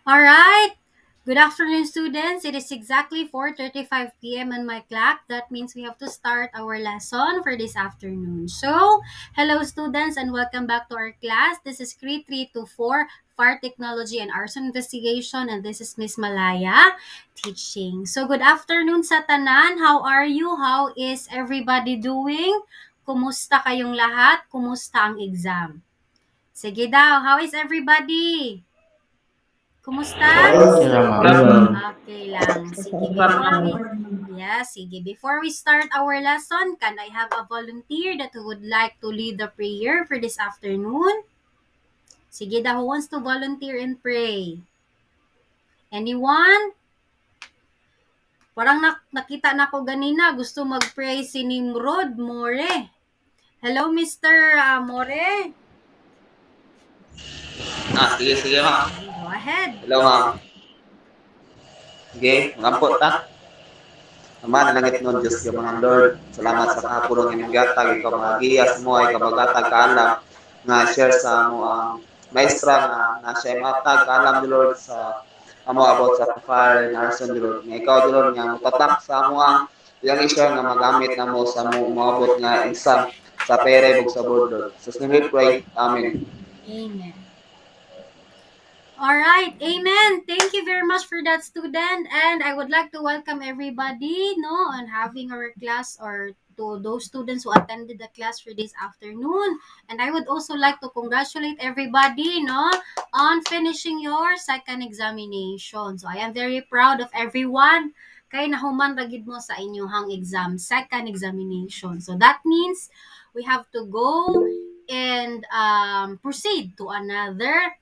All right. Good afternoon, students. It is exactly 4:35 p.m. on my clock. That means we have to start our lesson for this afternoon. So, hello, students, and welcome back to our class. This is Cree 324 Fire Technology and Arson Investigation, and this is Miss Malaya teaching. So, good afternoon sa tanan. How are you? How is everybody doing? Kumusta kayong lahat? Kumusta ang exam? Sige daw, how is everybody? Kumusta? Okay naman. Okay lang. Sige, before we start our lesson, can I have a volunteer that would like to lead the prayer for this afternoon? Sige daw, who wants to volunteer and pray? Anyone? Parang nakita na ko ganina, gusto mag-pray si Nimrod More. Hello, Mr. More. Sige ma'am. Go ahead. Hello ma'am. Sige, magampot ta. Ama na langit nun, Diyos ka mga Lord. Salamat sa kahapulong imong gatag, ikaw mga giyas mo, ikaw magatag kaalam nga share sa mo ang maestra nga na siya matag kaalam ni Lord sa amo about sa fire and arson ni Lord. Nga ikaw ni Lord nga mutatak sa amo ang ilang i-share nga magamit na mo sa mo moabot nga exam sa pere bug sa board Lord. Sa we pray. Amen. Amen. All right, amen. Thank you very much for that, student. And I would like to welcome everybody, on having our class or to those students who attended the class for this afternoon. And I would also like to congratulate everybody, on finishing your second examination. So I am very proud of everyone. Kay nahuman ragid mo sa inyong exam, second examination. So that means we have to go and proceed to another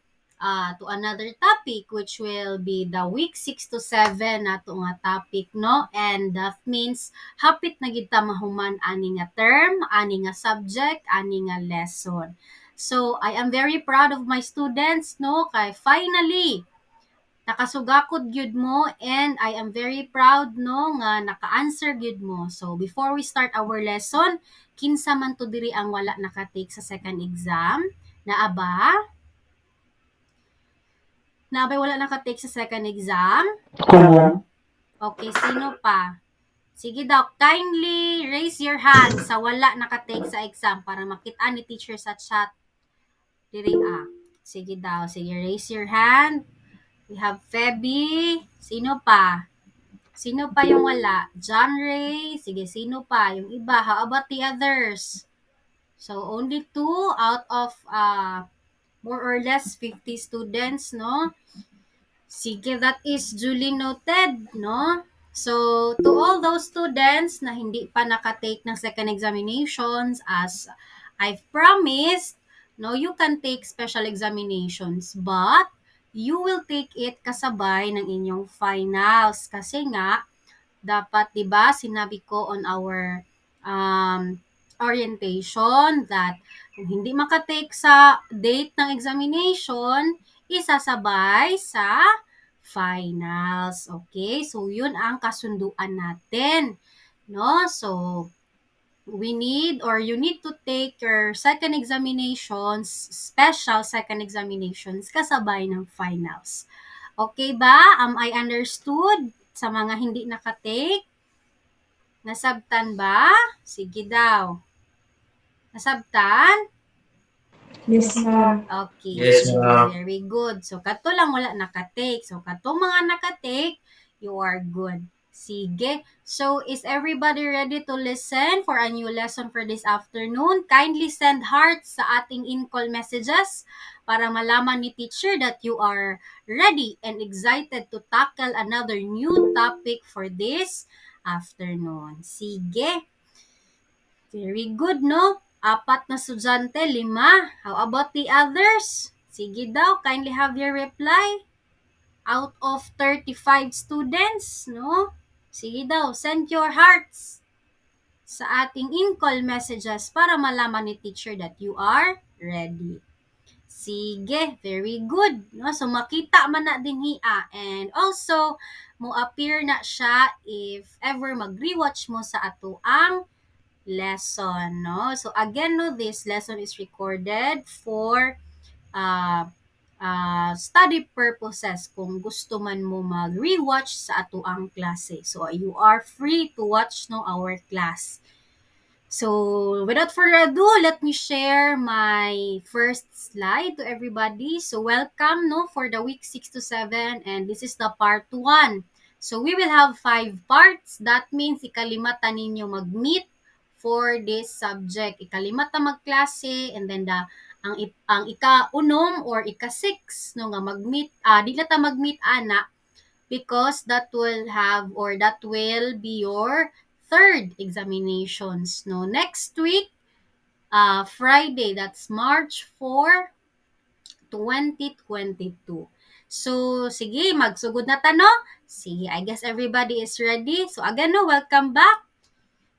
topic, which will be the week 6 to 7 nato nga topic, no? And that means hapit na gid ta mahuman ani nga term, ani nga subject, ani nga lesson. So I am very proud of my students, no? Kay finally nakasugakod gyud mo, and I am very proud, no, nga naka-answer gyud mo. So before we start our lesson, kinsa man to diri ang wala nakatake sa second exam? Naa ba? Nabay wala nakatake sa second exam? Kumo. Okay, sino pa? Sige daw, kindly raise your hand sa wala nakatake sa exam para makita ni teacher sa chat. Diri Sige daw, sige, raise your hand. We have Feby. Sino pa? Sino pa yung wala? John Ray. Sige, sino pa? Yung iba, how about the others? So, only 2 out of more or less 50 students, no? Sige, that is duly noted, no? So, to all those students na hindi pa nakatake ng second examinations, as I've promised, no, you can take special examinations, but you will take it kasabay ng inyong finals. Kasi nga, dapat, di ba, sinabi ko on our orientation that kung hindi makatake sa date ng examination, isasabay sa finals. Okay? So, yun ang kasunduan natin. No? So, you need to take your second examinations, special second examinations, kasabay ng finals. Okay ba? Am I understood? Sa mga hindi nakatake? Nasabtan ba? Sige daw. Nasabtan? Yes, ma'am. Okay. Yes, ma'am. Very good. So, kato lang wala nakatake. So, kato mga nakatake, you are good. Sige. So, is everybody ready to listen for a new lesson for this afternoon? Kindly send hearts sa ating in-call messages para malaman ni teacher that you are ready and excited to tackle another new topic for this afternoon. Sige. Very good, no? 4 na estudyante, 5. How about the others? Sige daw, kindly have your reply. Out of 35 students, no? Sige daw, send your hearts sa ating in-call messages para malaman ni teacher that you are ready. Sige, very good. No? So, makita man na din hiya. And also, mo appear na siya if ever mag-rewatch mo sa ato ang lesson, no? So again, no, this lesson is recorded for study purposes kung gusto man mo mag-rewatch sa ato ang klase. So you are free to watch no our class. So, without further ado, let me share my first slide to everybody. So, welcome no for the week 6 to 7 and this is the part 1. So, we will have 5 parts. That means ikalimata ninyo mag-meet for this subject. Ikalimata magklase and then ang ika-unom or ika-6 no nga mag-meet, di na ta mag-meet ana because that will be your third examinations no next week Friday, that's March 4 2022. So sige, magsugod na ta no. Sige, I guess everybody is ready. So again no, welcome back.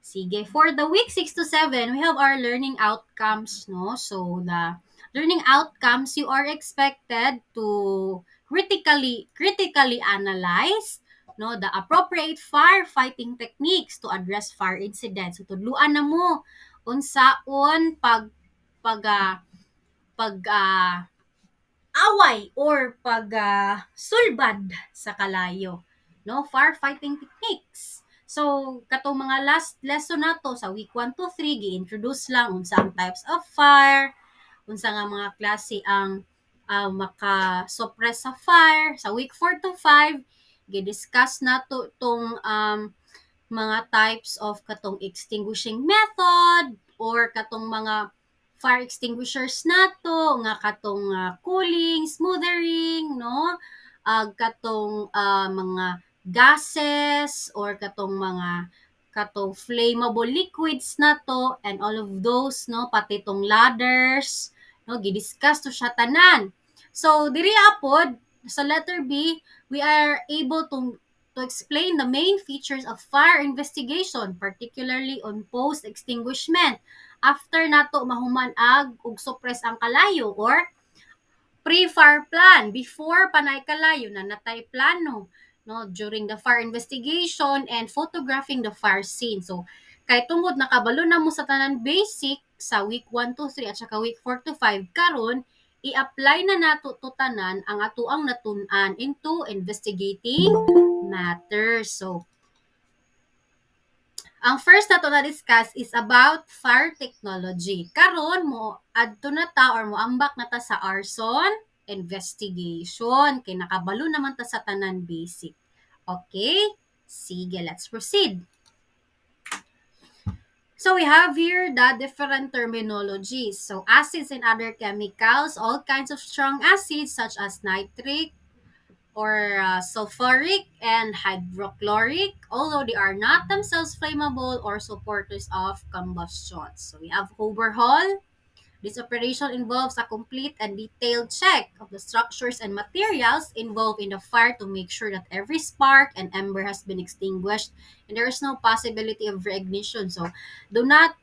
Sige, for the week 6 to 7, we have our learning outcomes, no? So, the learning outcomes, you are expected to critically analyze, no, the appropriate firefighting techniques to address fire incidents. So, tudluan na mo unsaon pag away or sulbad sa kalayo, no, firefighting techniques. So, katong mga last lesson nato sa week 1 to 3, gi-introduce lang unsa ang types of fire, unsa nga mga klase ang maka-suppress sa fire. Sa week 4 to 5, gi-discuss nato tong mga types of katong extinguishing method or katong mga fire extinguishers nato nga katong cooling, smothering, no? Katong mga gases or katong flammable liquids nato and all of those, no, pati tong ladders, no, gidiscuss to siya tanan. So diri apod sa letter B, we are able to explain the main features of fire investigation, particularly on post extinguishment after nato mahuman ug suppress ang kalayo or pre-fire plan, before panay kalayo na natay plano, no, during the fire investigation and photographing the fire scene. So kay tungod nakabalo na mo sa tanan basic sa week 1 to 3 at saka week 4 to 5 karon i-apply na nato to tanan ang atuang natun-an into investigating matters. So ang first na to na-discuss is about fire technology. Karon mo adto na ta or mo ambak na ta sa arson investigation. Kay nakabalo naman ta sa tanan basic. Okay? Sige, let's proceed. So we have here the different terminologies. So acids and other chemicals, all kinds of strong acids such as nitric, or sulfuric and hydrochloric, although they are not themselves flammable or supporters of combustion. So we have overhaul. This operation involves a complete and detailed check of the structures and materials involved in the fire to make sure that every spark and ember has been extinguished and there is no possibility of reignition. So do not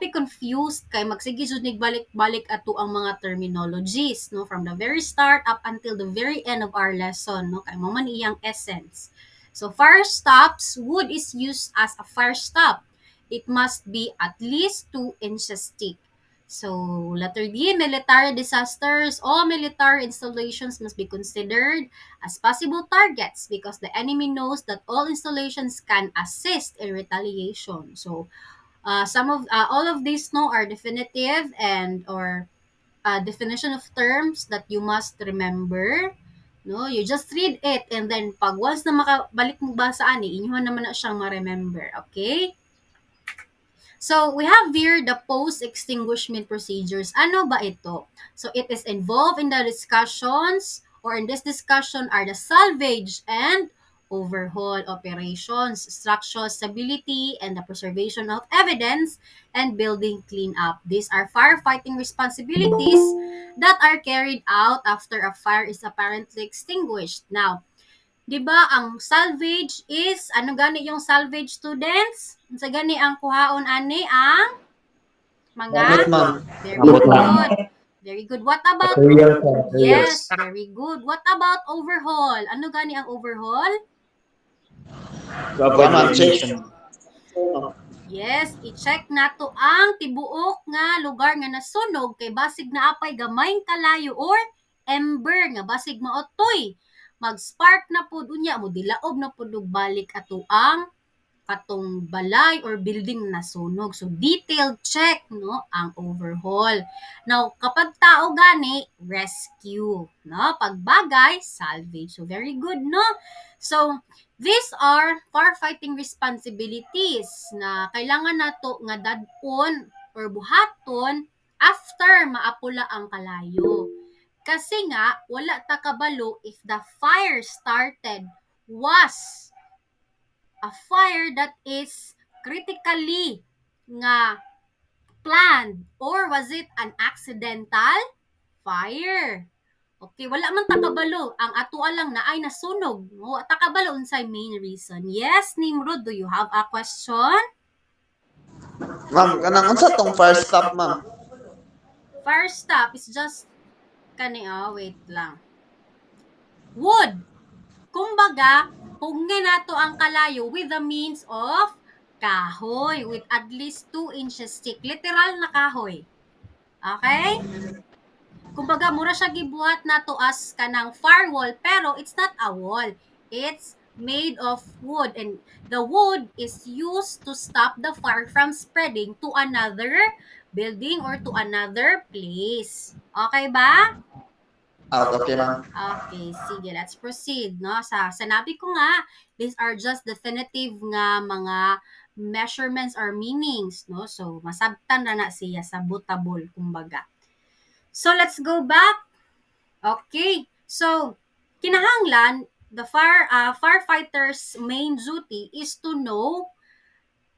be confused kay magsige jud nig balik-balik ato ang mga terminologies, no, from the very start up until the very end of our lesson, no, kay mo man iyang essence. So fire stops, wood is used as a fire stop. It must be at least 2 inches thick. So letter D, military disasters. All military installations must be considered as possible targets because the enemy knows that all installations can assist in retaliation. So all of these no are definitive and or definition of terms that you must remember, no, you just read it and then pag once na makabalik mo basa ani inyo naman na siyang ma-remember. Okay, so we have here the post extinguishment procedures. Ano ba ito? So it is involved in the discussions or in this discussion are the salvage and overhaul operations, structural stability, and the preservation of evidence, and building cleanup. These are firefighting responsibilities that are carried out after a fire is apparently extinguished. Now, di ba ang salvage is, ano gani yung salvage, students? Sa gani ang kuhaon ani ang mga? Very good. Very good. What about? Yes, very good. What about overhaul? Ano gani ang overhaul? Yes, i-check nato ang tibuok nga lugar nga nasunog kay basig na apay gamayng kalayo or ember nga basig maotoy mag-spark na pud unya mo dilaob na pud balik ato ang katong balay or building na nasunog. So, detailed check, no, ang overhaul. Now, kapag tao gani, rescue, no? Pag bagay, salvage. So, very good, no? So, these are firefighting responsibilities na kailangan nato nga dadon or buhaton after maapula ang kalayo. Kasi nga, wala ta kabalo if the fire started was a fire that is critically nga planned or was it an accidental fire? Okay, wala man takabalo. Ang atua lang na ay nasunog. No? Takabalo unsay main reason. Yes, Nimrod, do you have a question? Ma'am, kanang unsa tong first stop, ma'am? First stop is just wait lang. Wood. Kumbaga, hugngin nato ang kalayo with the means of kahoy with at least 2 inches thick. Literal na kahoy. Okay? Kumbaga, mura siya gibuhat nato as kanang firewall, pero it's not a wall. It's made of wood and the wood is used to stop the fire from spreading to another building or to another place. Okay ba? Okay, ma'am. Okay, sige, let's proceed, no? Sanabi ko nga, these are just definitive nga mga measurements or meanings, no? So, masabtan na siya sa butabol, kumbaga. So, let's go back. Okay, so, kinahanglan, the firefighter's main duty is to know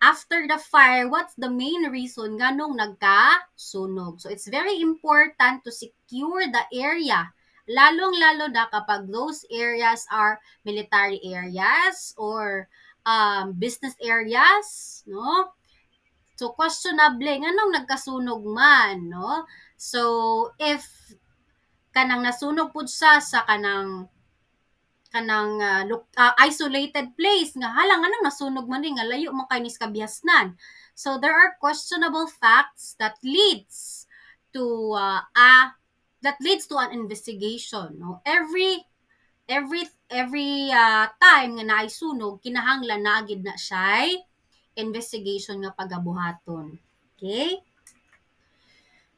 after the fire, what's the main reason nga nung nagkasunog. So, it's very important to secure the area. Lalong-lalo na kapag those areas are military areas or business areas, no? So, questionable, nga nung nagkasunog man, no? So, if kanang nasunog po siya sa kanang isolated place nga hala nga nang nasunog man nga layo man kay nis kabihasnan. So there are questionable facts that leads to an investigation, no? Every time nga naay sunog kinahanglan na agid na siya investigation nga pagabuhaton. Okay?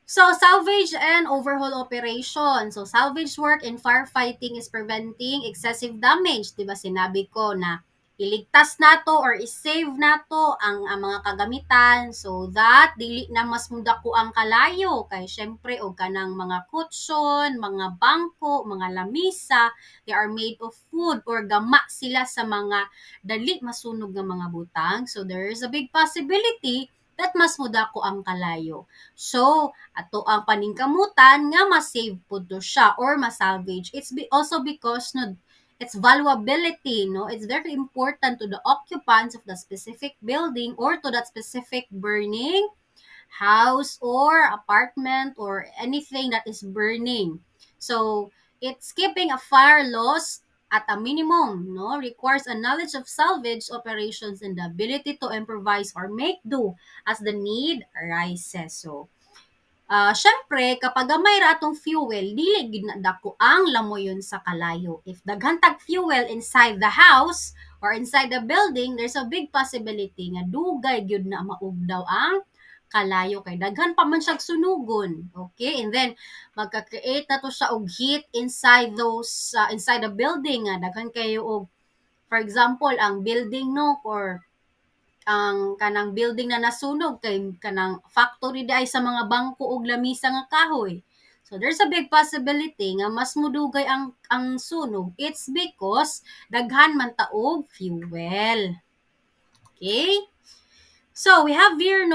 So, salvage and overhaul operation. So, salvage work in firefighting is preventing excessive damage. Diba sinabi ko na iligtas nato or isave nato ang mga kagamitan so that dili na mas mudako ang kalayo kay syempre og kanang mga kutsyon, mga bangko, mga lamisa, they are made of wood or gama sila sa mga dali masunog nga mga butang. So there is a big possibility that mas mudako ang kalayo. So, ato ang paningkamutan nga ma-save pud to siya or ma-salvage. It's also because no, its valuability, no? It's very important to the occupants of the specific building or to that specific burning house or apartment or anything that is burning. So, it's keeping a fire loss at a minimum, no? Requires a knowledge of salvage operations and the ability to improvise or make do as the need arises. So, syempre, kapag gamay ra atong fuel, dili gid na dako ang lamoyon sa kalayo. If daghan tag fuel inside the house or inside the building, there's a big possibility nga dugay gyud na maugdaw ang kalayo kay daghan pa man siyang sunugon. Okay? And then magka-create na to siya og heat inside inside the building nga daghan kayo og for example, ang building no or ang kanang building na nasunog kay kanang factory di ay sa mga bangko ug lamisa nga kahoy. So there's a big possibility nga mas mudugay ang sunog. It's because daghan man ta og fuel. Okay? So we have here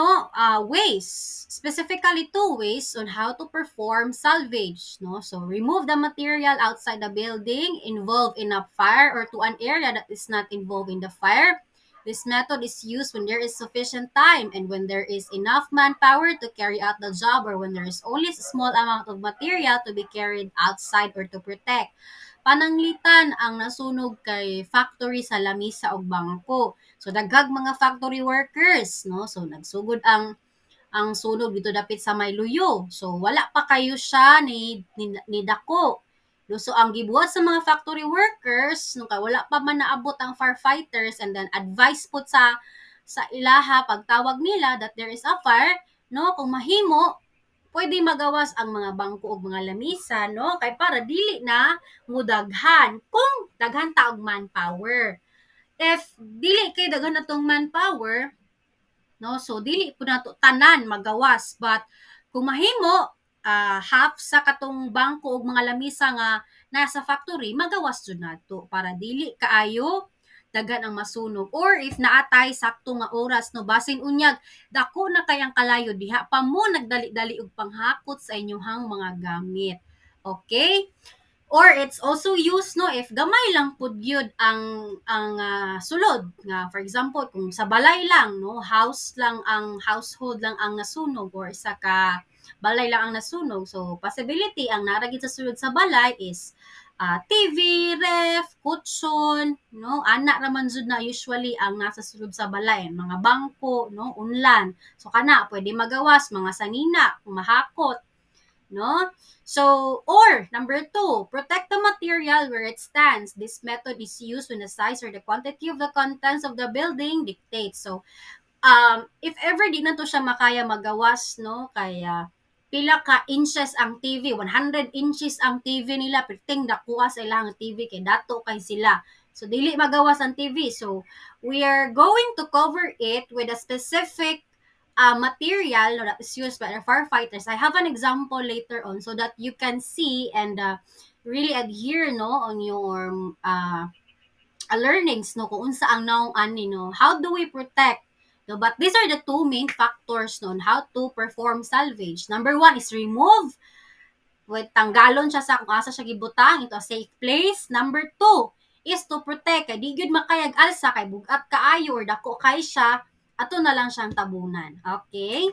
ways, specifically 2 ways on how to perform salvage, no? So remove the material outside the building involved in a fire or to an area that is not involved in the fire. This method is used when there is sufficient time and when there is enough manpower to carry out the job or when there is only a small amount of material to be carried outside or to protect. Pananglitan ang nasunog kay factory sa lamisa ug bangko. So daghag mga factory workers, no? So nagsugod ang sunog dito dapit sa may luyo. So wala pa kayo siya ni dako. Luso ang gibuhat sa mga factory workers nung kay wala pa man naabot ang firefighters, and then advice po sa ilaha pagtawag nila that there is a fire, no, kung mahimo pwede magawas ang mga bangko o mga lamisa, no, kay para dili na mudaghan kung daghan ta og manpower. If dili kay daghan atong manpower, no, so dili po nato tanan magawas, but kung mahimo half sa katong bangko ug mga lamisa nga nasa factory magawas jud nato para dili kaayo daghan ang masunog, or if naatay sakto nga oras, no, basin unyag dako na kayang kalayo diha pa mo nagdali-dali og panghakot sa inyohang mga gamit. Okay? Or it's also used, no, if gamay lang pud gyud ang sulod nga, for example kung sa balay lang, no, house lang ang household lang ang nasunog, or isa ka balay lang ang nasunog, so possibility ang naragid sa sulod sa balay is TV, ref, kutsyon, no, ana raman jud na usually ang nasa sulod sa balay, mga bangko, no, unlan, so kana pwede magawas mga sangina mahakot, no? So, or number 2, protect the material where it stands. This method is used when the size or the quantity of the contents of the building dictates. So, if ever di na to siya makaya magawas, no, kaya pila ka inches ang TV, 100 inches ang TV nila, perting dakuha sa ilang TV kay dato kay sila. So, dili magawas ang TV. So, we are going to cover it with a specific material, no, that is used by the firefighters. I have an example later on so that you can see and really adhere, no, on your learnings, no, kung unsa ang naong ani, no, how do we protect, no, but these are the two main factors, no, on how to perform salvage. Number 1 is remove, with tanggalon siya sa kung asa siya gibutang into a safe place. Number 2 is to protect, kay di gyud makayag alsa kay bugat kaayo or dako kay siya, ato na lang siyang tabunan. Okay?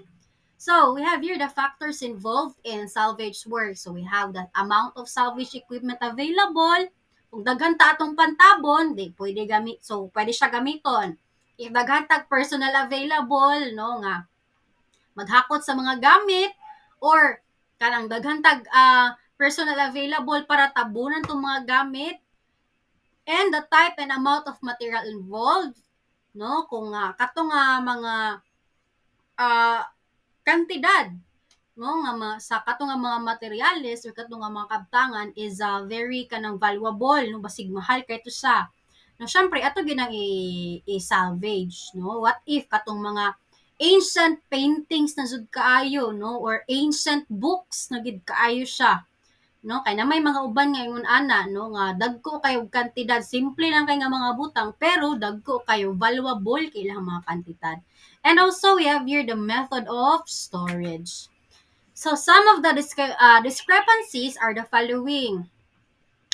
So, we have here the factors involved in salvage work. So, we have the amount of salvage equipment available. Kung daghan ta atong pantabon, di pwede gamit. So, pwede siya gamiton. If daghan tag personal available, no, nga maghakot sa mga gamit, or kanang daghan tag personal available para tabunan tong mga gamit, and the type and amount of material involved, no, kung katong mga kantidad, no, nga sa katong nga mga materyales or katong nga mga kabtangan is very kanang valuable, no, basig mahal kay to sa, no, syempre ato ginang i-salvage, no, what if katong mga ancient paintings na jud kaayo, no, or ancient books na gid kaayo siya, no, kay na may mga uban nga ingon ana, no, nga dagko kayo kantidad, simple lang kay nga mga butang pero dagko kayo valuable kay ilang mga kantidad. And also we have here the method of storage. So some of the discrepancies are the following.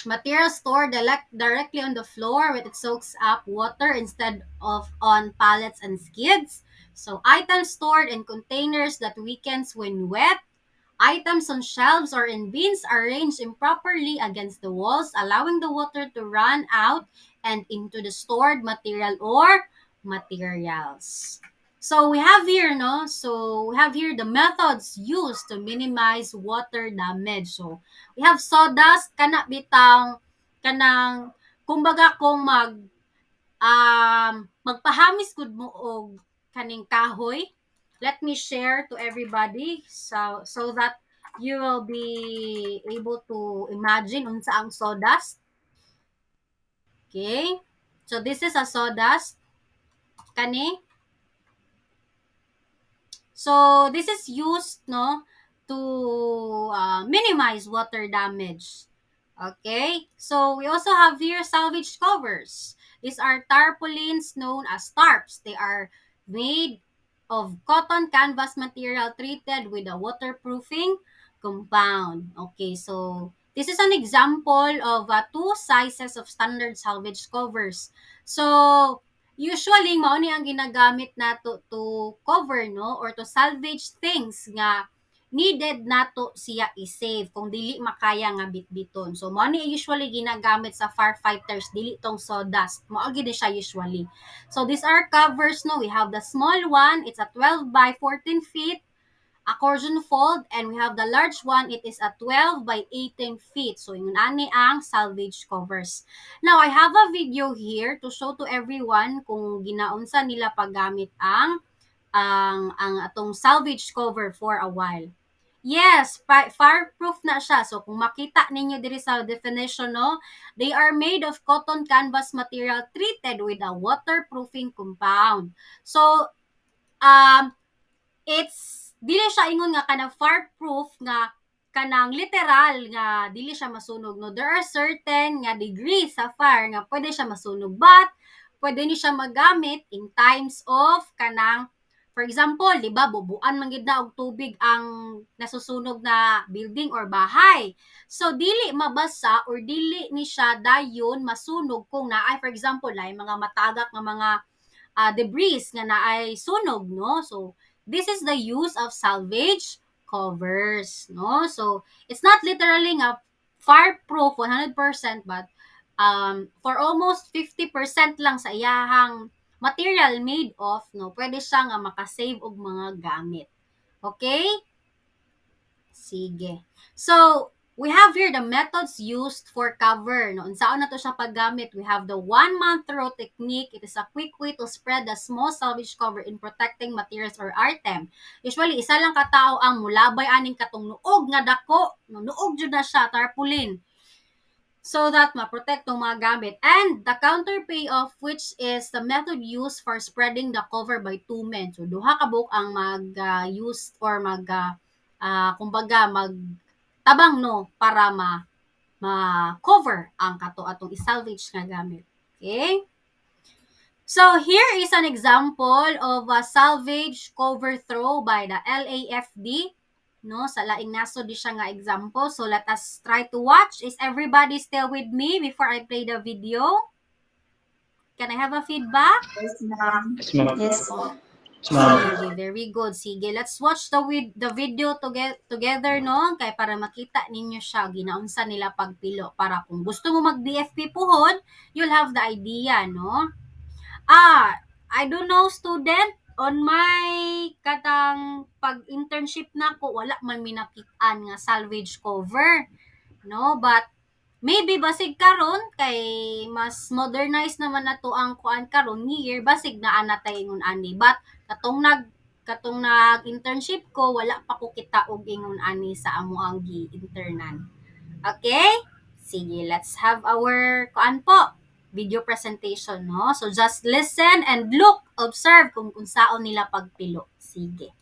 Material stored directly on the floor where it soaks up water instead of on pallets and skids. So items stored in containers that weakens when wet. Items on shelves or in bins arranged improperly against the walls, allowing the water to run out and into the stored material or materials. So we have here, no? So we have here the methods used to minimize water damage. So we have sawdust, kana bitang kanang kumbaga kung magpahamis gud mo og kaning kahoy. Let me share to everybody so that you will be able to imagine unsa ang sawdust. Okay? So this is a sawdust kani. So this is used, no, to minimize water damage. Okay? So we also have here salvage covers. These are tarpaulins known as tarps. They are made of cotton canvas material treated with a waterproofing compound. Okay, so this is an example of two sizes of standard salvage covers. So, usually, mao ni ang ginagamit nato to cover, no, or to salvage things nga needed nato siya i-save kung dili makaya nga bitbiton. So, mao ni usually ginagamit sa firefighters, dili tong sawdust. Mao gid siya usually. So, these are covers, no. We have the small one. It's a 12 by 14 feet accordion fold, and we have the large one, it is a 12 by 18 feet. So yun ani ang salvage covers. Now I have a video here to show to everyone kung ginaunsa nila paggamit ang atong salvage cover for a while. Yes, fireproof na siya. So kung makita ninyo diri sa definition, no, they are made of cotton canvas material treated with a waterproofing compound. So it's dili siya ingon nga kanang fireproof nga kanang literal nga dili siya masunog, no. There are certain nga degrees sa fire nga pwede siya masunog, but pwede ni siya magamit in times of kanang, for example, di ba, bubuan man gid na og tubig ang nasusunog na building or bahay. So dili mabasa or dili ni siya dayon masunog kung naay, for example, naay mga matagak nga mga debris nga naay sunog, no. So this is the use of salvage covers, no. So it's not literally nga fireproof 100%, but for almost 50% lang sa iyahang material made of, no, pwede siya nga makasave og mga gamit. Okay? Sige. So, we have here the methods used for cover. No? Unsaon na to siya paggamit? We have the 1-month throw technique. It is a quick way to spread the small salvage cover in protecting materials or item. Usually, isa lang katao ang mulabay aning katong nuog nga dako. No, nuog jud na siya, tarpaulin, so that ma-protect tong mga gamit. And the counter payoff, which is the method used for spreading the cover by 2 men. So, duha ka buok ang mag-use or kumbaga, tabang, no, para ma-cover ang kato atong isalvage nga gamit. Okay? So, here is an example of a salvage cover throw by the LAFD. No, sa laing naso di siya nga example. So let us try to watch. Is everybody still with me before I play the video? Can I have a feedback? Yes, ma'am. Yes, ma'am. Yes. Sige, very good. Sige, let's watch the video together, no? Kay para makita ninyo siya, ginaunsa nila pagpilo. Para kung gusto mo mag-DFP puhon, you'll have the idea, no? I don't know, student, on my katang pag-internship na ko, wala man minakitaan nga salvage cover, no? But maybe basig karon kay mas modernized naman na to ang kuan karon year, basig naa na tay ingon ani. But katong nag-internship ko, wala pa ko kita og ingon ani sa amo ang gi-internan. Okay? Sige, let's have our kuan po, video presentation, no? So just listen and look, observe kung unsaon nila pagpilo. Sige.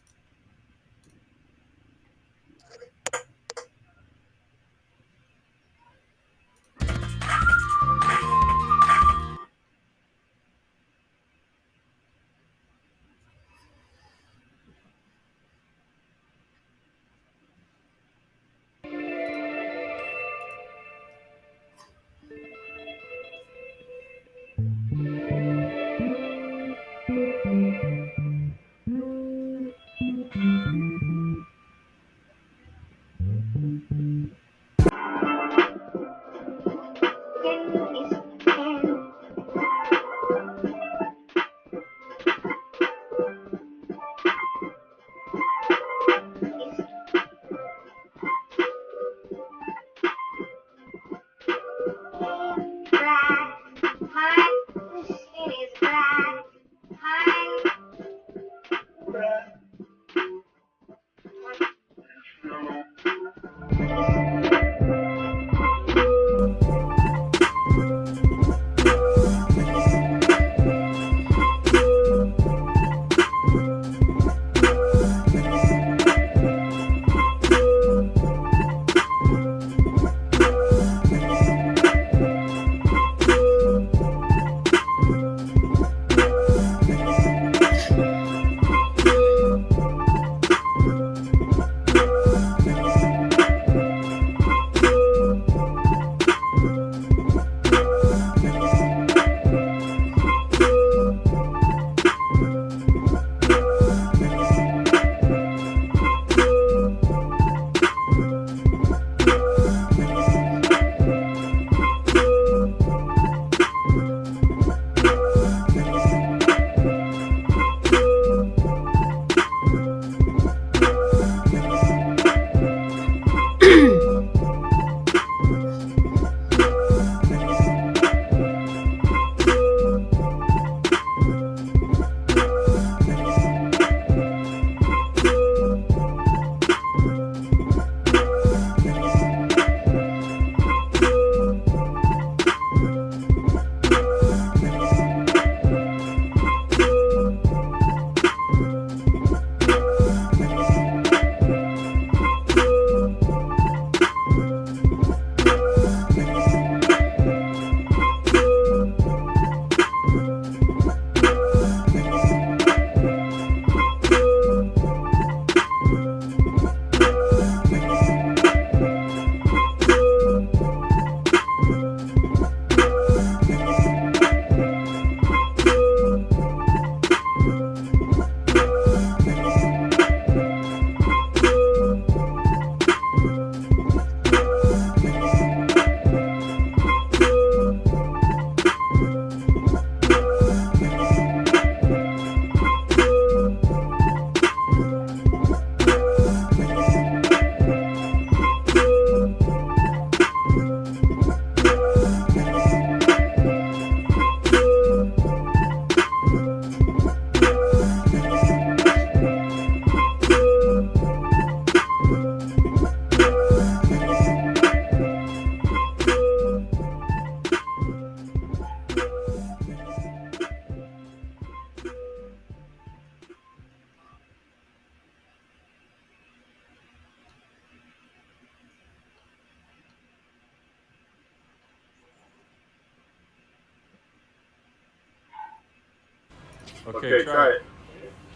Okay, try it.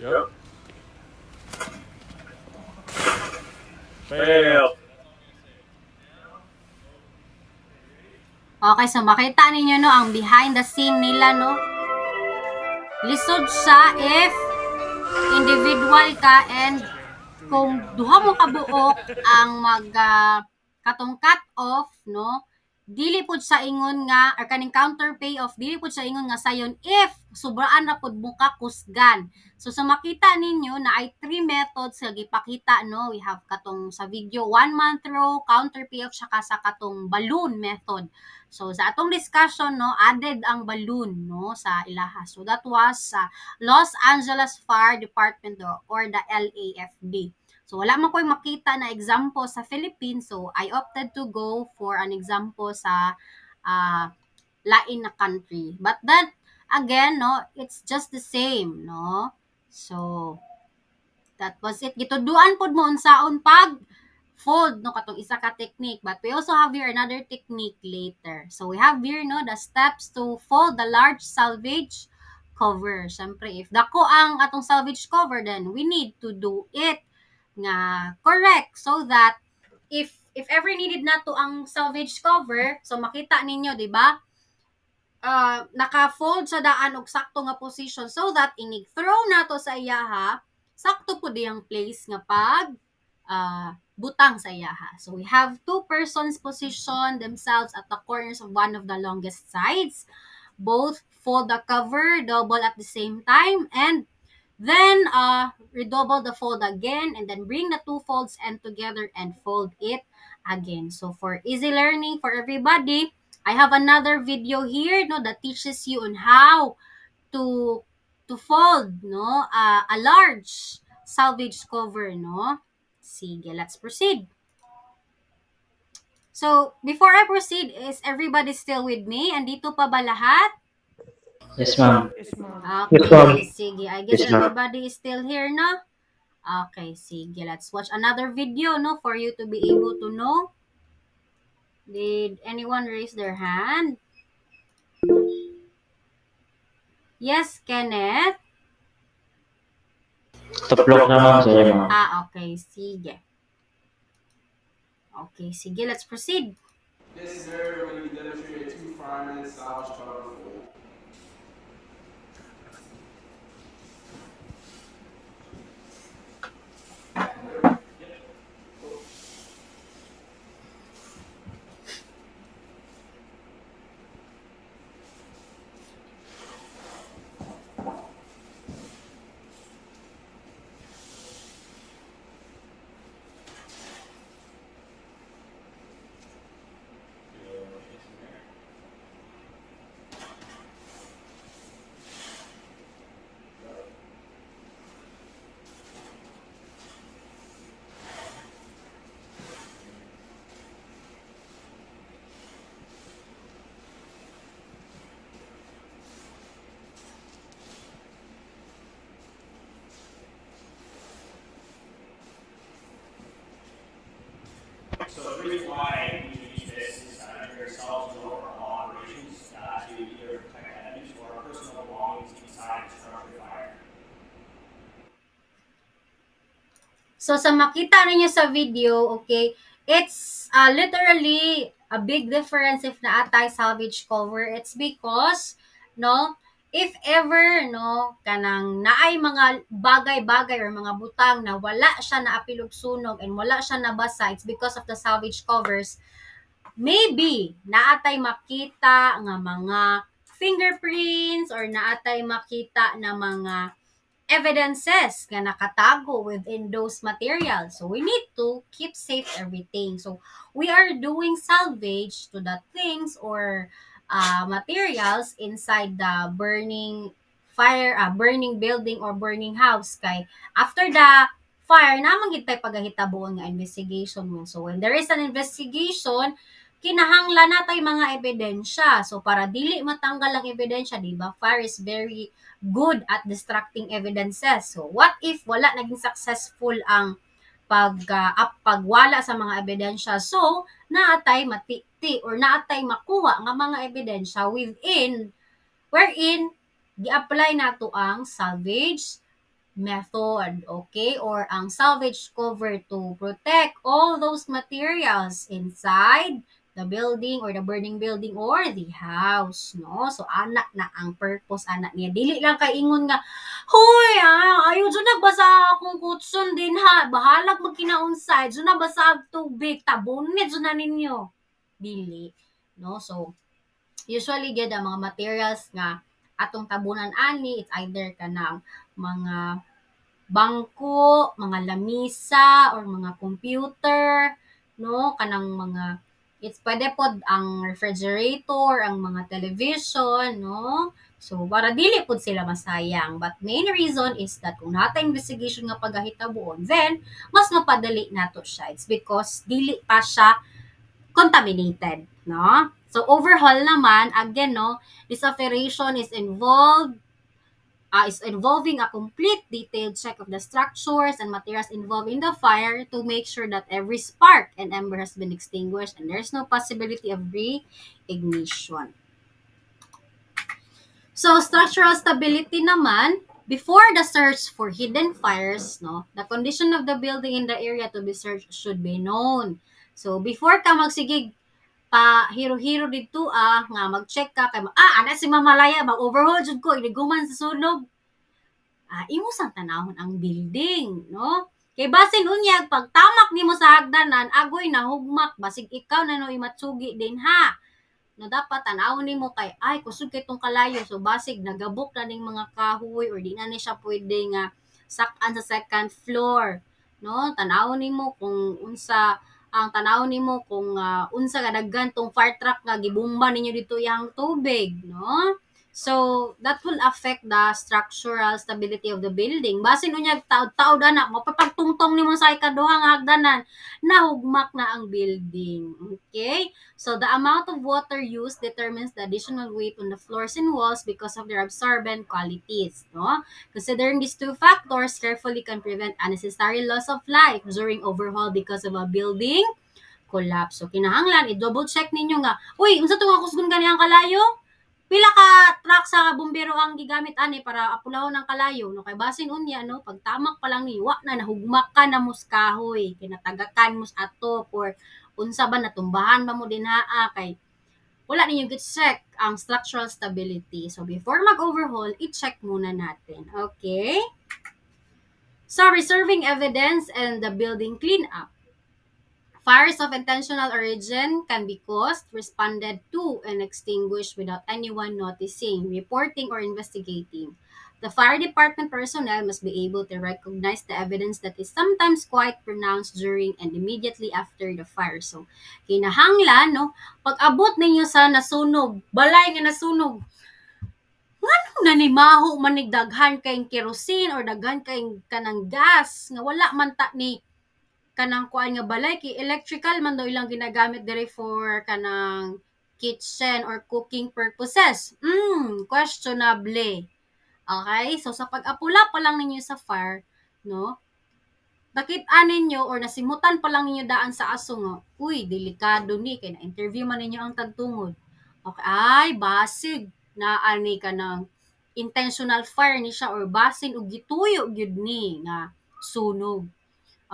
Yep. Fail. Okay, so makita ninyo no ang behind the scene nila no. Lisod siya if individual ka and kung duha mo ka buok ang katong cut off no, dili pud sa ingon nga or kaning counter pay off dili pud sa ingon nga sayon if sobraan na pud mo ka kusgan. So sa makita ninyo na ay three methods nga gipakita no, we have katong sa video 1 month row, counter pay off saka sa katong balloon method. So sa atong discussion no, added ang balloon no sa ilaha. So that was sa Los Angeles Fire Department or the LAFD. So wala man ko'y makita na example sa Philippines, so I opted to go for an example sa lain na country. But then again, no, it's just the same, no? So that was it. Gituduan pod mo unsaon pag fold no katong isa ka technique, but we also have here another technique later. So we have here no the steps to fold the large salvage cover. Syempre if dako ang atong salvage cover, then we need to do it nga correct so that if ever needed na to ang salvage cover, so makita ninyo, di ba? Naka-fold sa daan og sakto nga position so that inig throw nato sa iyaha, sakto po diyang place nga pag butang sa iyaha. So we have two persons position themselves at the corners of one of the longest sides. Both fold the cover double at the same time and then redouble the fold again and then bring the two folds end together and fold it again. So for easy learning for everybody, I have another video here no that teaches you on how to fold no a large salvage cover no. Sige, let's proceed. So, before I proceed, is everybody still with me? Andito pa ba lahat? Yes, ma'am. Okay, Yes, ma'am. sige. I guess Yes, ma'am. everybody is still here, no? Okay, sige. Let's watch another video, no? For you to be able to know. Did anyone raise their hand? Yes, Kenneth? Tuplok na, ma'am. Sorry, ma'am. Okay. Sige. Okay, sige. Let's proceed. This scenario will demonstrate two firemen salvage cover fold. So the reason why we use this is during salvage or operations to either protect enemies or personal belongings inside the structure fire. So, sa makita ninyo sa video, okay, it's literally a big difference if naatay salvage cover. It's because, no, if ever, no, kanang naay mga bagay-bagay or mga butang na wala siya naapilog sunog and wala siya nabasa, it's because of the salvage covers. Maybe, naatay makita nga mga fingerprints or naatay makita na mga evidences nga nakatago within those materials. So we need to keep safe everything. So we are doing salvage to the things or materials inside the burning burning building or burning house. Kay after the fire, naman gid tay pagahitabuon nga investigation mo. So when there is an investigation, kinahanglan natay mga ebidensya. So para dili matanggal ang ebidensya, di ba? Fire is very good at distracting evidences. So, what if wala naging successful ang pagwala sa mga ebidensya? So, naatay matiti or naatay makuha nga mga ebidensya wherein gi-apply nato ang salvage method, okay? Or ang salvage cover to protect all those materials inside the building or the burning building or the house, no? So, anak na ang purpose, anak niya. Dili lang kay ingon nga, huy, ayaw dyan nagbasa akong kutson din ha. Bahalag magkinaonsay. Dyan nabasa ang tubig. Tabunit dyan na ninyo. Dili, no? So, usually, gyud ang mga materials nga atong tabunan ani, it's either kanang mga bangko, mga lamisa, or mga computer, no? Kanang mga, it's pwede pod ang refrigerator, ang mga television, no? So, para dili pod sila masayang. But main reason is that kung nata investigation nga pagahitabuon, then, mas mapadali nato siya. It's because dili pa siya contaminated, no? So, overhaul naman, again, no, this operation is involving a complete detailed check of the structures and materials involved in the fire to make sure that every spark and ember has been extinguished and there's no possibility of re-ignition. So, structural stability naman, before the search for hidden fires, no, the condition of the building in the area to be searched should be known. So, before ka magsigig pa hiro-hiro dito nga mag-check ka kay ana si Mamalaya mag-overhaul jud ko iniguman sa sunog. Imo sang tanawon ang building, no? Kay basin unyag pag tamak nimo sa hagdanan agoy nahugmak basig ikaw na no imatsugi din ha. No dapat tanawon nimo kay ay kusog kay tong kalayo so basig nagabok na ning mga kahoy or di na ni siya pwede nga sak-an sa second floor, no? Tanawon nimo kung unsa ang tanawon nimo kung unsa kadaghan tong fire truck nga gibomba ninyo dito yang tubig, no? So, that will affect the structural stability of the building. Basin unyag taod-taod ana, mapapagtungtong nimo sa ikaduhang hagdanan, nahugmak na ang building. Okay? So, the amount of water used determines the additional weight on the floors and walls because of their absorbent qualities, no? Considering these two factors carefully can prevent unnecessary loss of life during overhaul because of a building collapse. So, kinahanglan, i-double check ninyo nga, uy, unsa itong akusgon ganiyang kalayo? Pila ka truck sa bumbero ang gigamit ani para apulahon ang kalayo, no? Kay basin unya, no? Pag tamak pa lang ni, wa na, nahugmak ka na muskahoy, kinatagakan mus atop, or unsa ba, natumbahan ba mo din haa, kay wala ninyo check ang structural stability. So, before mag-overhaul, i-check muna natin. Okay? So, reserving evidence and the building cleanup. Fires of intentional origin can be caused, responded to, and extinguished without anyone noticing, reporting, or investigating. The fire department personnel must be able to recognize the evidence that is sometimes quite pronounced during and immediately after the fire. So, kinahanglan, no, pag abot ninyo sa nasunog, balay nga nasunog, ngano nanimaho manig daghan kayong kerosene or daghan kayong kanang gas nga wala man ta ni kanang kuan nga balay kay electrical man daw ilang ginagamit diri for kanang kitchen or cooking purposes. Questionable. Okay? So sa pag-apula pa lang ninyo sa fire, no? Nakit-an ninyo or nasimutan pa lang ninyo daan sa aso nga, uy, delikado ni kay na-interview man ninyo ang tagtungod. Okay, ay basig na ani ka ng intentional fire ni siya or basin og gituyo gyud ni nga sunog.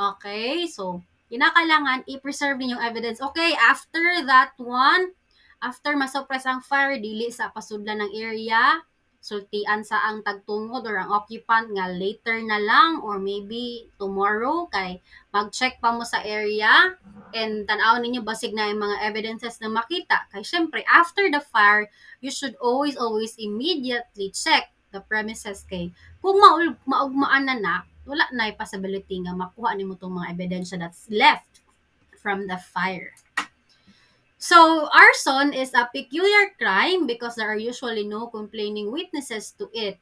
Okay, so kinakailangan i-preserve ninyong evidence. Okay, after that one, after masuppress ang fire, dili sa pasudlan ng area, sultian sa ang tagtungod or ang occupant nga later na lang or maybe tomorrow kay mag-check pa mo sa area and tanaw ninyo basig na yung mga evidences na makita. Kay syempre, after the fire, you should always immediately check the premises kay kung maugmaan na wala na yung possibility nga makuha nimo tong mga ebidensya that's left from the fire. So, arson is a peculiar crime because there are usually no complaining witnesses to it.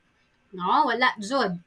No, wala jud.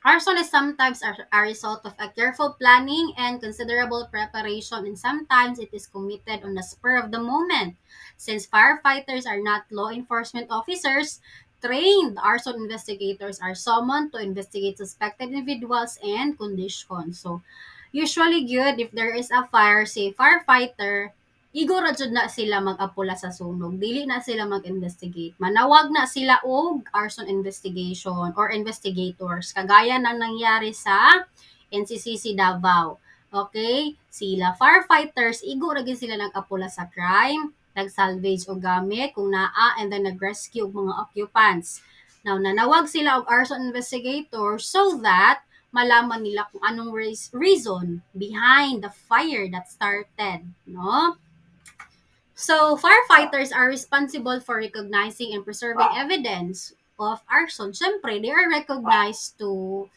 Arson is sometimes a result of a careful planning and considerable preparation, and sometimes it is committed on the spur of the moment. Since firefighters are not law enforcement officers, trained arson investigators are summoned to investigate suspected individuals and conditions. So, usually good if there is a fire, say firefighter, igo ra jud na sila mag-apula sa sunog, dili na sila mag-investigate. Manawag na sila og arson investigation or investigators kagaya ng nangyari sa NCCC Davao. Okay? Sila firefighters, igo ra gyud sila nag-apula sa crime, nag-salvage og gamit kung naa, and then nag-rescue og mga occupants. Now, nanawag sila og arson investigator so that malaman nila kung anong reason behind the fire that started, no? So, firefighters are responsible for recognizing and preserving evidence of arson. Siyempre, they are recognized to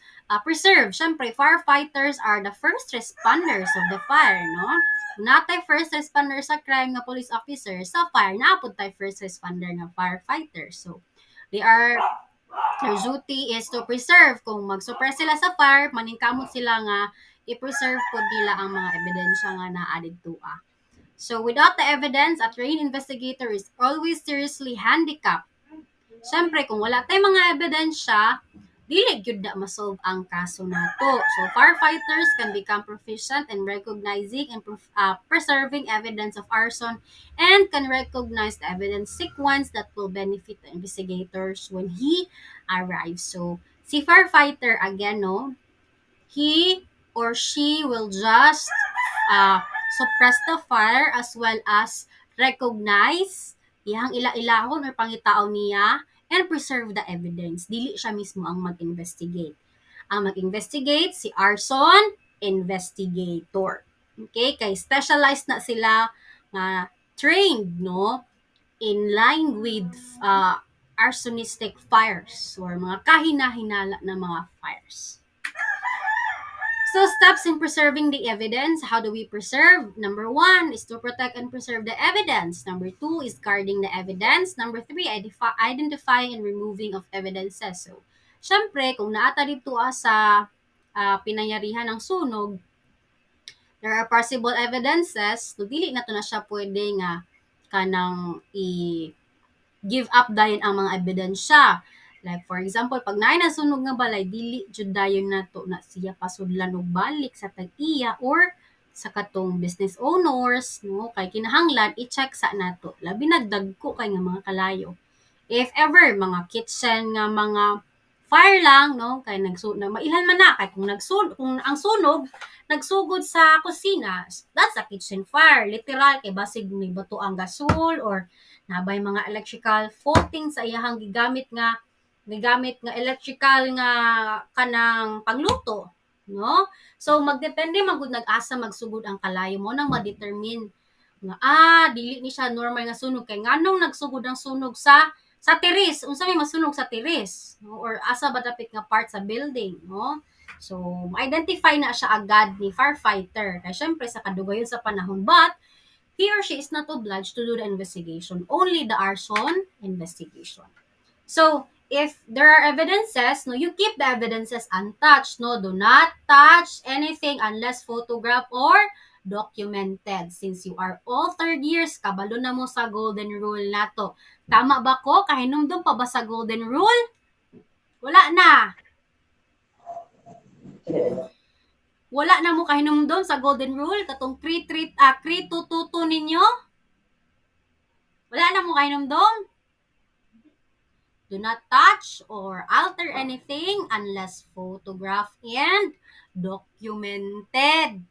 preserve. Siyempre, firefighters are the first responders of the fire, no? Natay first responder sa crime nga police officer, sa fire, naapod tay first responder nga firefighter. So, their duty is to preserve. Kung mag-suppress sila sa fire, maningkamot sila nga i-preserve po nila ang mga ebidensya nga naa didto. So, without the evidence, a trained investigator is always seriously handicapped. Siyempre, kung wala tayong mga ebidensya, dili gyud na masolve ang kaso nato. So, firefighters can become proficient in recognizing and preserving evidence of arson and can recognize the evidence sequence that will benefit the investigators when he arrives. So, si firefighter, again, no, he or she will just suppress the fire as well as recognize iyang ila-ilahon or pangitaon niya and preserve the evidence. Dili siya mismo ang mag-investigate. Ang mag-investigate si arson investigator. Okay? Kay specialized na sila nga trained, no, in line with arsonistic fires or mga kahina-hinala na mga fires. So, steps in preserving the evidence. How do we preserve? Number 1 is to protect and preserve the evidence. Number 2 is guarding the evidence. Number 3, identifying and removing of evidences. So, syempre, kung naata dito sa pinangyarihan ng sunog, there are possible evidences, so dili na to na siya pwede nga kanang i-give up dayon ang mga ebidensya. Like for example, pag naay nasunog nga balay, dili jud dayon nato na siya pasudlan og balik sa tag-iya or sa katong business owners, no, kay kinahanglan i-check sa nato labi nagdagko kay nga mga kalayo. If ever mga kitchen nga mga fire lang, no, kay mailhan man na kay kung ang sunog nagsugod sa kusina, that's a kitchen fire, literal kay basig may bato ang gasol or nabay mga electrical faulting sa iyahang gigamit nga electrical nga kanang pangluto, no? So magdepende man gud nag-asa magsugod ang kalayo mo nang ma-determine nga dili ni siya normal nga sunog kay nganong nagsugod ang sunog sa tiris, unsa may masunog sa tiris, no? Or asa ba dapit nga part sa building, no? So identify na siya agad ni firefighter kay syempre sa kadugayon sa panahon, but he or she is not obliged to do the investigation, only the arson investigation. So, if there are evidences, no, you keep the evidences untouched, no, do not touch anything unless photographed or documented. Since you are all third years, kabalo na mo sa golden rule nato. Tama ba ko? Kahinumdum pa ba sa golden rule? Wala na. Wala na mo kahinumdum sa golden rule katong tututo ninyo? Wala na mo kahinumdum? Do not touch or alter anything unless photographed and documented.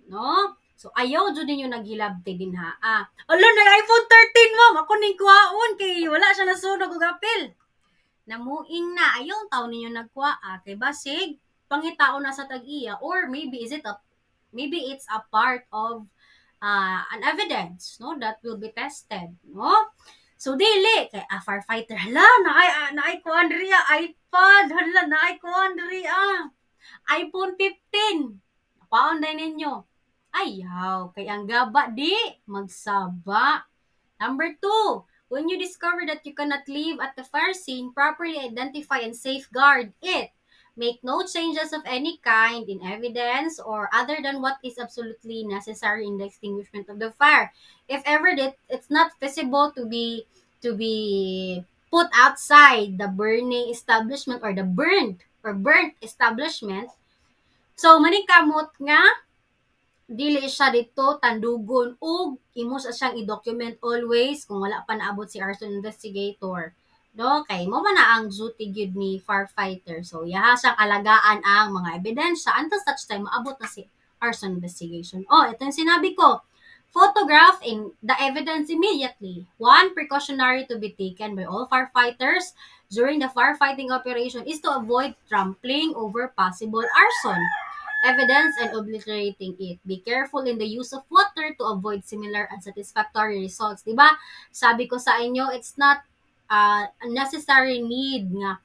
No? So, ayaw dyan ninyo naghilabti din ha. Ala, nag-iPhone 13, ma'am. Ako ning kuhaon kay wala siya nasunog og apil. Namuing na. Ayaw tao ninyo nagkuha. Kay basig, pangitao na sa tag-iya. Or maybe it's a part of an evidence, no, that will be tested, no? So, dili. Kay firefighter, hala, naay ko Andrea, iPad, hala, naay ko Andrea, iPhone 15. Napaon din ninyo. Ayaw, kay ang gaba di, magsaba. Number 2, when you discover that you cannot leave at the fire scene, properly identify and safeguard it. Make no changes of any kind in evidence or other than what is absolutely necessary in the extinguishment of the fire. If ever it's not feasible to be put outside the burning establishment or the burnt establishment, so maningkamot nga dili siya dito tandugon ug imo sa siyang i-document always kung wala pa naabot si arson investigator. No, kay mo man na ang duty gyud ni firefighter. So yaha siyang alagaan ang mga ebidensya until such time maabot na si arson investigation. Oh, ito yung sinabi ko. Photograph in the evidence immediately. One precautionary to be taken by all firefighters during the firefighting operation is to avoid trampling over possible arson evidence and obliterating it. Be careful in the use of water to avoid similar unsatisfactory results. Diba? Sabi ko sa inyo, it's not a necessary need nga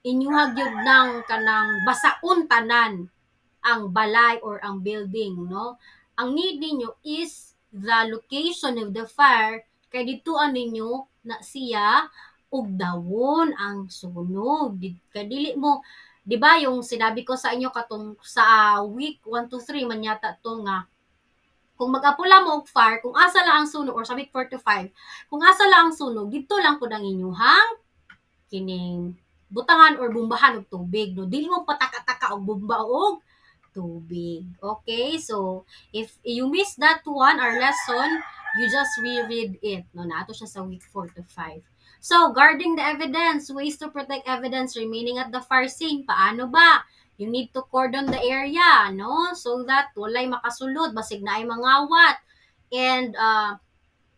inyuha gyud ng kanang basaon tanan ang balay or ang building, no? Ang need ninyo is the location of the fire kay dituan ninyo na siya ug dawon ang sunog. Kay dili mo 'di ba yung sinabi ko sa inyo katong sa week 1 to 3 man yata to nga kung mag-apula mo og fire, kung asa lang ang sunog or sa week 4 to 5, kung asa lang ang sunog, dito lang pud ang inyuhang kining butangan or bumbahan og tubig, no? Dili mo pataka-taka og bomba og tubig. Okay? So, if you miss that one, our lesson, you just reread it. No, naato siya sa week 4 to 5. So, guarding the evidence, ways to protect evidence remaining at the fire scene. Paano ba? You need to cordon the area, no? So that walay makasulod, basig na ay mangawat. And,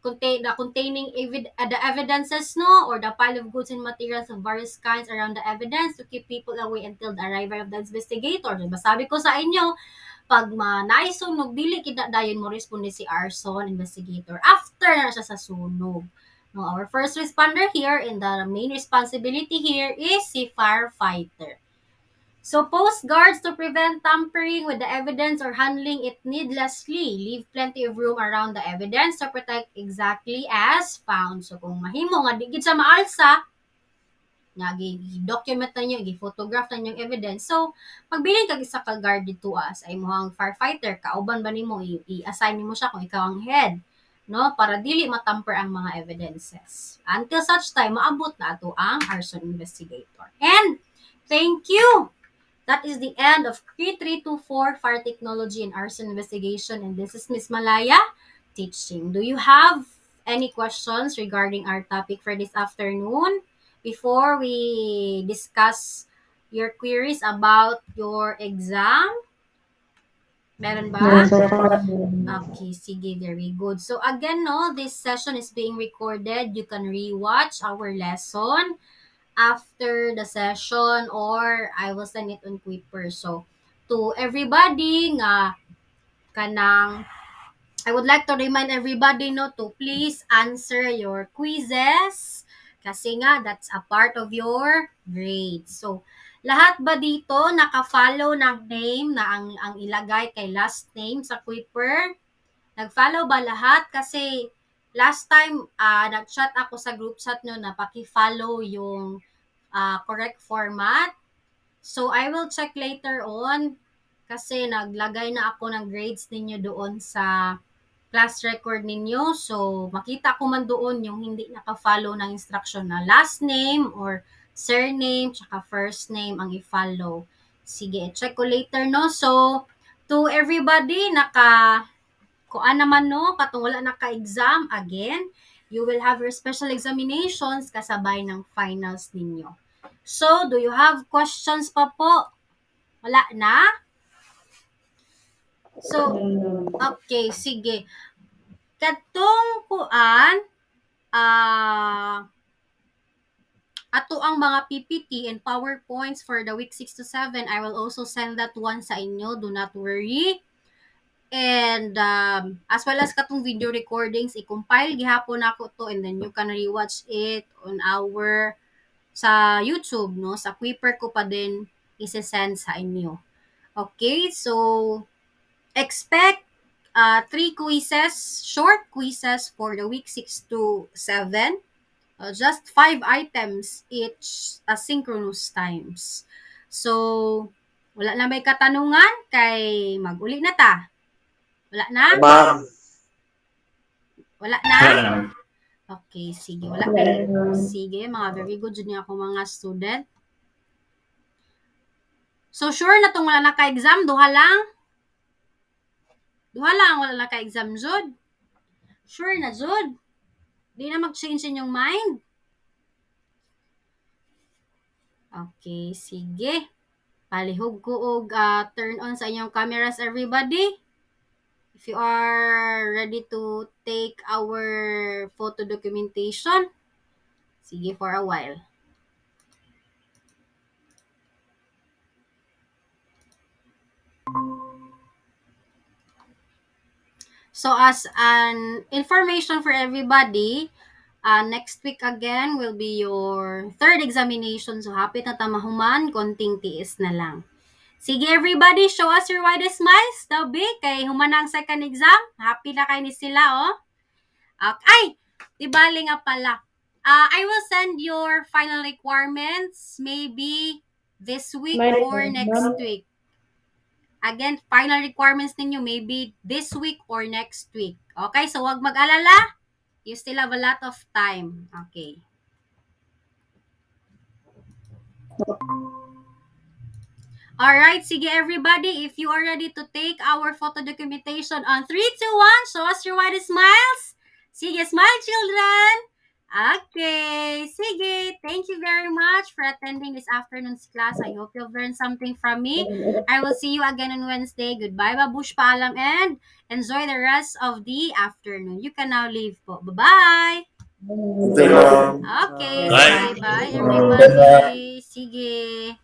containing the evidences, no, or the pile of goods and materials of various kinds around the evidence to keep people away until the arrival of the investigator. Diba? Sabi ko sa inyo, pag naisunog, dili kita dayon mo responde si arson investigator after na siya sa sunog. No, our first responder here and the main responsibility here is si firefighter. So, post guards to prevent tampering with the evidence or handling it needlessly. Leave plenty of room around the evidence to protect exactly as found. So, kung mahimo nga digid sa maalsa, nga gi-document na nyo, gi-photograph na nyo yung evidence. So, magbilin kag isa ka guard dito as ay mo ang firefighter, kauban ba nimo i-assign nimo siya kung ikaw ang head, no, para dili matamper ang mga evidences. Until such time maabot na ato ang arson investigator. And thank you. That is the end of K324 Fire Technology and Arson Investigation, and this is Miss Malaya teaching. Do you have any questions regarding our topic for this afternoon before we discuss your queries about your exam? Meron ba? Okay, sige, very good. So again, no, this session is being recorded. You can rewatch our lesson after the session or I will send it on Quipper. So, to everybody nga kanang I would like to remind everybody no to please answer your quizzes kasi nga that's a part of your grade. So, lahat ba dito naka-follow ng name na ang ilagay kay last name sa Quipper? Nag-follow ba lahat? Kasi last time nag-chat ako sa group chat nyo na paki-follow yung correct format. So, I will check later on kasi naglagay na ako ng grades ninyo doon sa class record ninyo. So, makita ko man doon yung hindi naka-follow ng instruction na last name or surname tsaka first name ang i-follow. Sige, check ko later, no? So, to everybody, kuan naman, no? Katong wala naka-exam, again, you will have your special examinations kasabay ng finals ninyo. So, do you have questions pa po? Wala na? So, okay, sige. Katong kuan, ato ang mga PPT and PowerPoints for the week 6 to 7, I will also send that one sa inyo. Do not worry. And as well as katong video recordings, i-compile gihapon ako to and then you can rewatch it on our sa YouTube, no? Sa Quipper ko pa din isi-send sa inyo. Okay, so expect 3 quizzes, short quizzes for the week 6 to 7. Just 5 items each asynchronous times. So, wala na may katanungan kay mag-uli na ta. Wala na? Ma'am. Wala na? Wala naman. Okay, sige. Wala kayo. Sige, mga very good yun ako mga student. So, sure na itong wala naka-exam? Duha lang? Duha lang, wala na ka-exam, Jud. Sure na, Jud. Di na mag-change inyong mind. Okay, sige. Palihog ko og turn on sa inyong cameras, everybody. If you are ready to take our photo documentation, sige for a while. So as an information for everybody, next week again will be your third examination. So hapit na tamahuman, konting tiis na lang. Sige everybody, show us your widest smiles. Daw big, kay human ang second exam. Happy na kayo ni sila, oh. Okay. Ay, dibali nga pala. I will send your final requirements maybe this week or next week. Again, final requirements ninyo maybe this week or next week. Okay, so wag mag-alala. You still have a lot of time. Okay. Alright, sige everybody, if you are ready to take our photo documentation on 3, 2, 1, show us your widest smiles. Sige, smile children. Okay, sige. Thank you very much for attending this afternoon's class. I hope you've learned something from me. I will see you again on Wednesday. Goodbye, babush, paalam, and enjoy the rest of the afternoon. You can now leave po. Bye-bye. Okay, ma'am. Okay, Bye. bye-bye everybody. Sige.